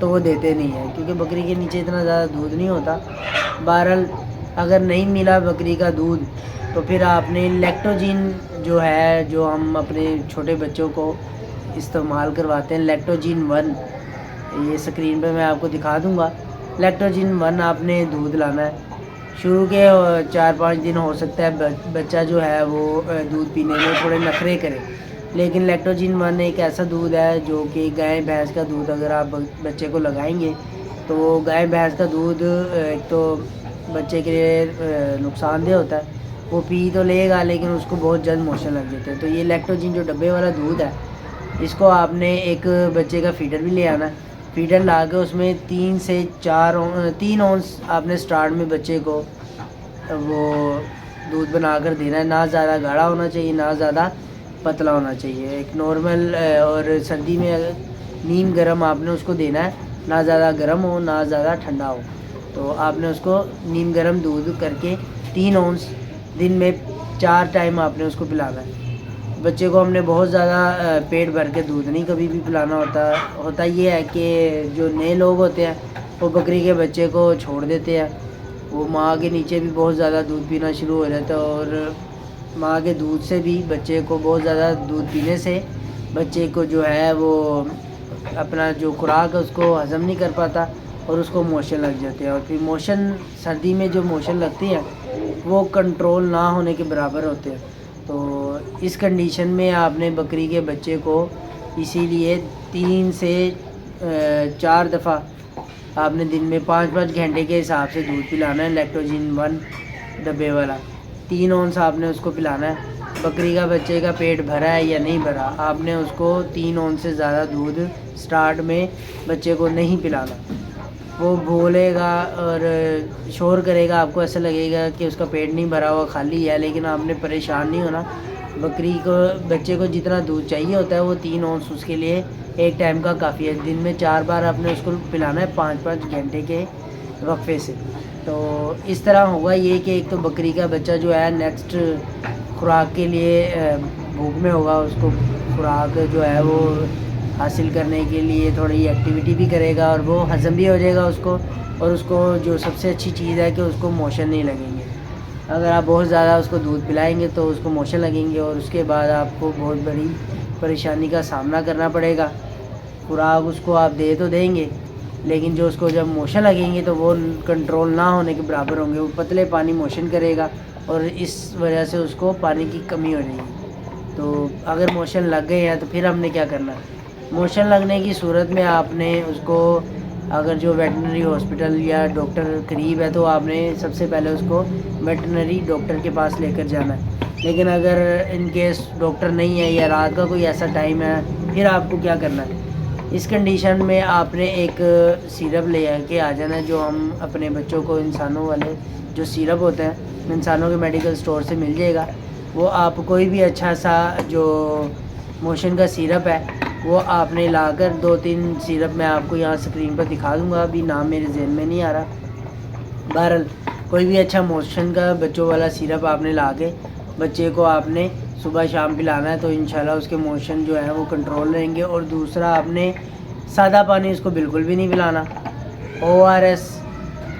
تو وہ دیتے نہیں ہیں کیونکہ بکری کے نیچے اتنا زیادہ دودھ نہیں ہوتا. بہرحال اگر نہیں ملا بکری کا دودھ تو پھر آپ نے لیکٹوجین جو ہے جو ہم اپنے چھوٹے بچوں کو استعمال کرواتے ہیں لیکٹوجین 1، یہ اسکرین پہ میں آپ کو دکھا دوں گا. لیکٹوجین 1 آپ نے دودھ لانا ہے. شروع کے 4-5 دن ہو سکتا ہے بچہ جو ہے وہ دودھ پینے میں تھوڑے نخرے کرے، لیکن لیکٹوجین 1 ایک ایسا دودھ ہے جو کہ گائے بھینس کا دودھ اگر آپ بچے کو لگائیں گے تو گائے بھینس کا دودھ ایک تو بچے کے لیے نقصان دہ ہوتا ہے. وہ پی تو لے گا لیکن اس کو بہت جلد موشن لگ جاتے ہیں. تو یہ لیکٹوجین جو ڈبے والا دودھ ہے اس کو آپ نے ایک بچے کا فیڈر بھی لے آنا ہے. فیڈر لا کے اس میں 3 سے 3 اونس آپ نے سٹارٹ میں بچے کو وہ دودھ بنا کر دینا ہے. نہ زیادہ گاڑھا ہونا چاہیے نہ زیادہ پتلا ہونا چاہیے، ایک نارمل. اور سردی میں نیم گرم آپ نے اس کو دینا ہے، نہ زیادہ گرم ہو نہ زیادہ ٹھنڈا ہو. تو آپ نے اس کو نیم گرم دودھ کر کے 3 اونس دن میں 4 ٹائم آپ نے اس کو پلانا ہے. بچے کو ہم نے بہت زیادہ پیٹ بھر کے دودھ نہیں کبھی بھی پلانا ہوتا یہ ہے کہ جو نئے لوگ ہوتے ہیں وہ بکری کے بچے کو چھوڑ دیتے ہیں، وہ ماں کے نیچے بھی بہت زیادہ دودھ پینا شروع ہو جاتا ہے، اور ماں کے دودھ سے بھی بچے کو بہت زیادہ دودھ پینے سے بچے کو جو ہے وہ اپنا جو خوراک ہے اس کو ہضم نہیں کر پاتا اور اس کو موشن لگ جاتے ہیں. اور پھر موشن سردی میں جو موشن لگتی ہیں وہ کنٹرول نہ ہونے کے برابر ہوتے ہیں. تو اس کنڈیشن میں آپ نے بکری کے بچے کو اسی لیے 3 سے 4 دفعہ آپ نے دن میں 5-5 گھنٹے کے حساب سے دودھ پلانا ہے. لیکٹوجین 1 ڈبے والا 3 اونس آپ نے اس کو پلانا ہے. بکری کا بچے کا پیٹ بھرا ہے یا نہیں بھرا آپ نے اس کو 3 اونس سے زیادہ دودھ سٹارٹ میں بچے کو نہیں پلانا. وہ بھولے گا اور شور کرے گا، آپ کو ایسا لگے گا کہ اس کا پیٹ نہیں بھرا ہوا خالی ہے، لیکن آپ نے پریشان نہیں ہونا. بچے کو جتنا دودھ چاہیے ہوتا ہے وہ 3 اونس اس کے لیے ایک ٹائم کا کافی ہے. دن میں 4 بار آپ نے اس کو پلانا ہے 5-5 گھنٹے کے وقفے سے. تو اس طرح ہوگا یہ کہ ایک تو بکری کا بچہ جو ہے نیکسٹ خوراک کے لیے بھوک میں ہوگا، اس کو خوراک جو ہے وہ حاصل کرنے کے لیے تھوڑی ایکٹیویٹی بھی کرے گا اور وہ ہضم بھی ہو جائے گا اس کو. اور اس کو جو سب سے اچھی چیز ہے کہ اس کو موشن نہیں لگیں گے. اگر آپ بہت زیادہ اس کو دودھ پلائیں گے تو اس کو موشن لگیں گے اور اس کے بعد آپ کو بہت بڑی پریشانی کا سامنا کرنا پڑے گا. خوراک اس کو آپ دے تو دیں گے لیکن جو اس کو جب موشن لگیں گے تو وہ کنٹرول نہ ہونے کے برابر ہوں گے. وہ پتلے پانی موشن کرے گا اور اس وجہ سے اس کو پانی کی کمی ہو جائے گی. تو اگر موشن لگ گئے ہیں تو پھر ہم نے کیا کرنا ہے؟ موشن لگنے کی صورت میں آپ نے اس کو اگر جو ویٹنری ہاسپٹل یا ڈاکٹر قریب ہے تو آپ نے سب سے پہلے اس کو ویٹنری ڈاکٹر کے پاس لے کر جانا ہے. لیکن اگر ان کیس ڈاکٹر نہیں ہے یا رات کا کوئی ایسا ٹائم ہے پھر آپ کو کیا کرنا ہے؟ اس کنڈیشن میں آپ نے ایک سیرپ لے کے آ جانا ہے جو ہم اپنے بچوں کو انسانوں والے جو سیرپ ہوتے ہیں انسانوں کے میڈیکل سٹور سے مل جائے گا. وہ آپ کوئی بھی اچھا سا جو موشن کا سیرپ ہے وہ آپ نے لا کر 2-3 سیرپ میں آپ کو یہاں اسکرین پر دکھا دوں گا، ابھی نام میرے ذہن میں نہیں آ رہا. بہرحال کوئی بھی اچھا موشن کا بچوں والا سیرپ آپ نے لا کے بچے کو آپ نے صبح شام پلانا ہے تو انشاءاللہ اس کے موشن جو ہیں وہ کنٹرول رہیں گے. اور دوسرا آپ نے سادہ پانی اس کو بالکل بھی نہیں پلانا. ORS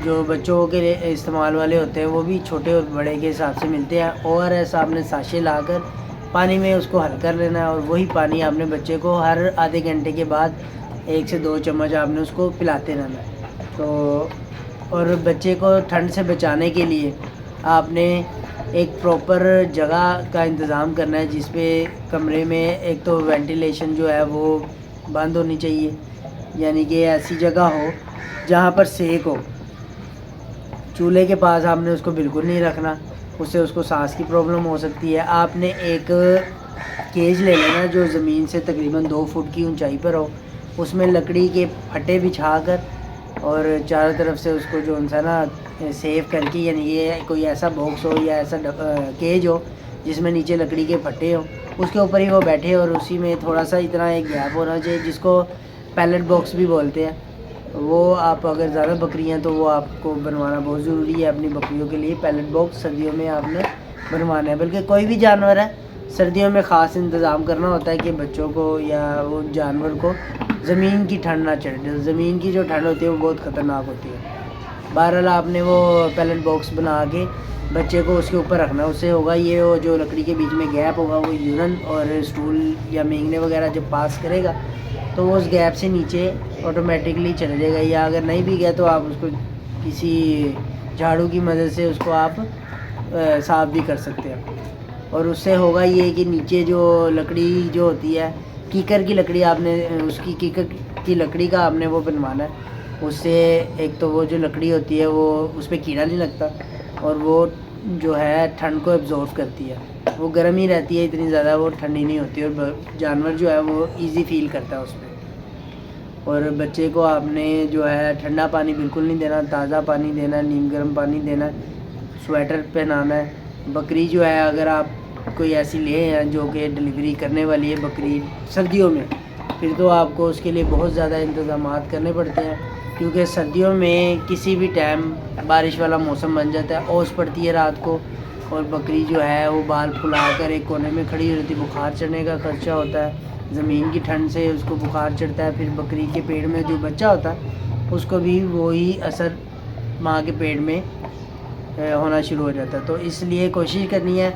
جو بچوں کے لیے استعمال والے ہوتے ہیں وہ بھی چھوٹے اور بڑے کے حساب سے ملتے ہیں. ORS آپ نے ساشے لا کر پانی میں اس کو حل کر لینا ہے اور وہی پانی آپ نے بچے کو ہر آدھے گھنٹے کے بعد 1 سے 2 چمچ آپ نے اس کو پلاتے رہنا ہے. تو اور بچے کو ٹھنڈ سے بچانے کے لیے آپ نے ایک پراپر جگہ کا انتظام کرنا ہے جس پہ کمرے میں ایک تو وینٹیلیشن جو ہے وہ بند ہونی چاہیے، یعنی کہ ایسی جگہ ہو جہاں پر سیک ہو. چولہے کے پاس آپ نے اس کو بالکل نہیں رکھنا، اس سے اس کو سانس کی پرابلم ہو سکتی ہے. آپ نے ایک کیج لے لینا جو زمین سے تقریباً 2 فٹ کی اونچائی پر ہو، اس میں لکڑی کے پھٹے بچھا کر اور چاروں طرف سے اس کو جو ہے نا سیف کر کے، یعنی یہ کوئی ایسا باکس ہو یا ایسا کیج ہو جس میں نیچے لکڑی کے پھٹے ہوں، اس کے اوپر ہی وہ بیٹھے اور اسی میں تھوڑا سا اتنا ایک گیپ ہونا چاہیے جس کو پیلٹ باکس بھی بولتے ہیں. وہ آپ اگر زیادہ بکری ہیں تو وہ آپ کو بنوانا بہت ضروری ہے اپنی بکریوں کے لیے. پیلٹ باکس سردیوں میں آپ نے بنوانا ہے، بلکہ کوئی بھی جانور ہے سردیوں میں خاص انتظام کرنا ہوتا ہے کہ بچوں کو یا وہ جانور کو زمین کی ٹھنڈ نہ چڑھے. زمین کی جو ٹھنڈ ہوتی ہے وہ بہت خطرناک ہوتی ہے. بہرحال آپ نے وہ پیلٹ باکس بنا کے بچے کو اس کے اوپر رکھنا. اس سے ہوگا یہ وہ جو لکڑی کے بیچ میں گیپ ہوگا وہ یورن اور اسٹول یا مینگنے وغیرہ جب پاس کرے گا تو وہ اس گیپ سے نیچے آٹومیٹکلی چلے جائے گا. یا اگر نہیں بھی گیا تو آپ اس کو کسی جھاڑو کی مدد سے اس کو آپ صاف بھی کر سکتے ہیں. اور اس سے ہوگا یہ کہ نیچے جو لکڑی جو ہوتی ہے کیکر کی لکڑی, آپ نے اس کی کیکر کی لکڑی کا آپ نے وہ بنوانا ہے. اس سے ایک تو وہ جو لکڑی ہوتی ہے وہ اس پہ کیڑا نہیں لگتا اور وہ جو ہے ٹھنڈ کو ایبزورب کرتی ہے. وہ گرم ہی رہتی ہے اتنی زیادہ, وہ ٹھنڈی نہیں ہوتی اور جانور جو ہے وہ ایزی فیل کرتا ہے اس پہ. اور بچے کو آپ نے جو ہے ٹھنڈا پانی بالکل نہیں دینا, تازہ پانی دینا ہے, نیم گرم پانی دینا ہے, سویٹر پہنانا ہے. بکری جو ہے اگر آپ کوئی ایسی لے ہیں جو کہ ڈلیوری کرنے والی ہے بکری سردیوں میں, پھر تو آپ کو اس کے لیے بہت زیادہ انتظامات کرنے پڑتے ہیں, کیونکہ سردیوں میں کسی بھی ٹائم بارش والا موسم بن جاتا ہے, اوس پڑتی ہے رات کو اور بکری جو ہے وہ بال پھلا کر ایک کونے میں کھڑی ہوتی ہے. بخار چڑھنے کا خدشہ ہوتا ہے, زمین کی ٹھنڈ سے اس کو بخار چڑھتا ہے. پھر بکری کے پیٹ میں جو بچہ ہوتا ہے اس کو بھی وہی اثر ماں کے پیٹ میں ہونا شروع ہو جاتا ہے. تو اس لیے کوشش کرنی ہے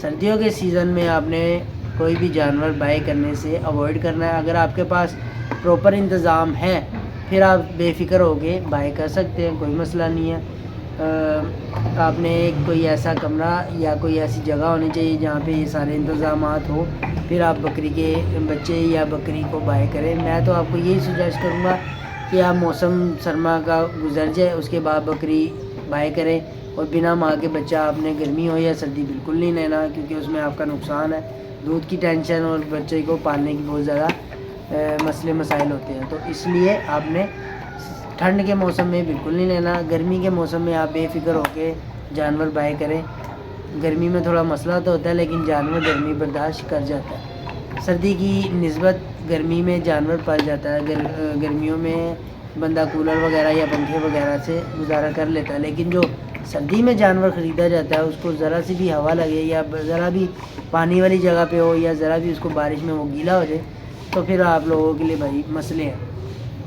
سردیوں کے سیزن میں آپ نے کوئی بھی جانور بائی کرنے سے اوائڈ کرنا ہے. اگر آپ کے پاس پراپر انتظام ہے پھر آپ بے فکر ہو کے بائی کر سکتے ہیں, کوئی مسئلہ نہیں ہے. آپ نے کوئی ایسا کمرہ یا کوئی ایسی جگہ ہونی چاہیے جہاں پہ یہ سارے انتظامات ہوں, پھر آپ بکری کے بچے یا بکری کو بائی کریں. میں تو آپ کو یہی سجیسٹ کروں گا کہ آپ موسم سرما کا گزر جائے اس کے بعد بکری بائی کریں. اور بنا ماں کے بچہ آپ نے گرمی ہو یا سردی بالکل نہیں لینا, کیونکہ اس میں آپ کا نقصان ہے. دودھ کی ٹینشن اور بچے کو پالنے کی بہت زیادہ مسئلے مسائل ہوتے ہیں. تو اس لیے آپ نے ٹھنڈ کے موسم میں بالکل نہیں لینا. گرمی کے موسم میں آپ بے فکر ہو کے جانور بائی کریں. گرمی میں تھوڑا مسئلہ تو ہوتا ہے لیکن جانور گرمی برداشت کر جاتا ہے. سردی کی نسبت گرمی میں جانور پل جاتا ہے. گرمیوں میں بندہ کولر وغیرہ یا پنکھے وغیرہ سے گزارا کر لیتا ہے, لیکن جو سردی میں جانور خریدا جاتا ہے اس کو ذرا سی بھی ہوا لگے یا ذرا بھی پانی والی جگہ پہ ہو یا ذرا بھی اس کو بارش میں وہ گیلا ہو جائے تو پھر آپ لوگوں کے لیے بھائی مسئلے ہیں.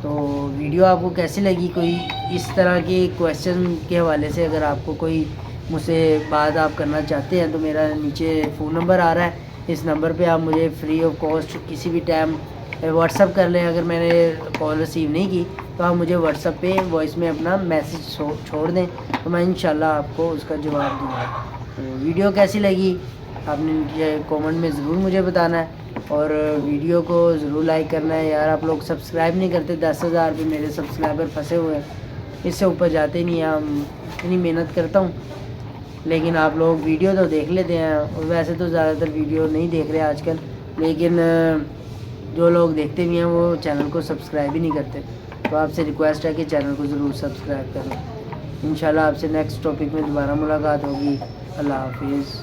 تو ویڈیو آپ کو کیسی لگی, کوئی اس طرح کے کویشچن کے حوالے سے اگر آپ کو کوئی مجھ سے بات آپ کرنا چاہتے ہیں تو میرا نیچے فون نمبر آ رہا ہے, اس نمبر پہ آپ مجھے فری آف کاسٹ کسی بھی ٹائم واٹس اپ کر لیں. اگر میں نے کال ریسیو نہیں کی تو آپ مجھے واٹس اپ پہ وائس میں اپنا میسیج چھوڑ دیں تو میں انشاءاللہ آپ کو اس کا جواب دوں گا. ویڈیو کیسی لگی آپ نے کامنٹ میں ضرور مجھے بتانا ہے, اور ویڈیو کو ضرور لائک کرنا ہے. یار آپ لوگ سبسکرائب نہیں کرتے, 10,000 پہ میرے سبسکرائبر پھنسے ہوئے ہیں, اس سے اوپر جاتے نہیں ہیں. ہم اتنی محنت کرتا ہوں لیکن آپ لوگ ویڈیو تو دیکھ لیتے ہیں, اور ویسے تو زیادہ تر ویڈیو نہیں دیکھ رہے آج کل, لیکن جو لوگ دیکھتے بھی ہیں وہ چینل کو سبسکرائب ہی نہیں کرتے. تو آپ سے ریکویسٹ ہے کہ چینل کو ضرور سبسکرائب کریں. انشاءاللہ آپ سے نیکسٹ ٹاپک میں دوبارہ ملاقات ہوگی. اللہ حافظ.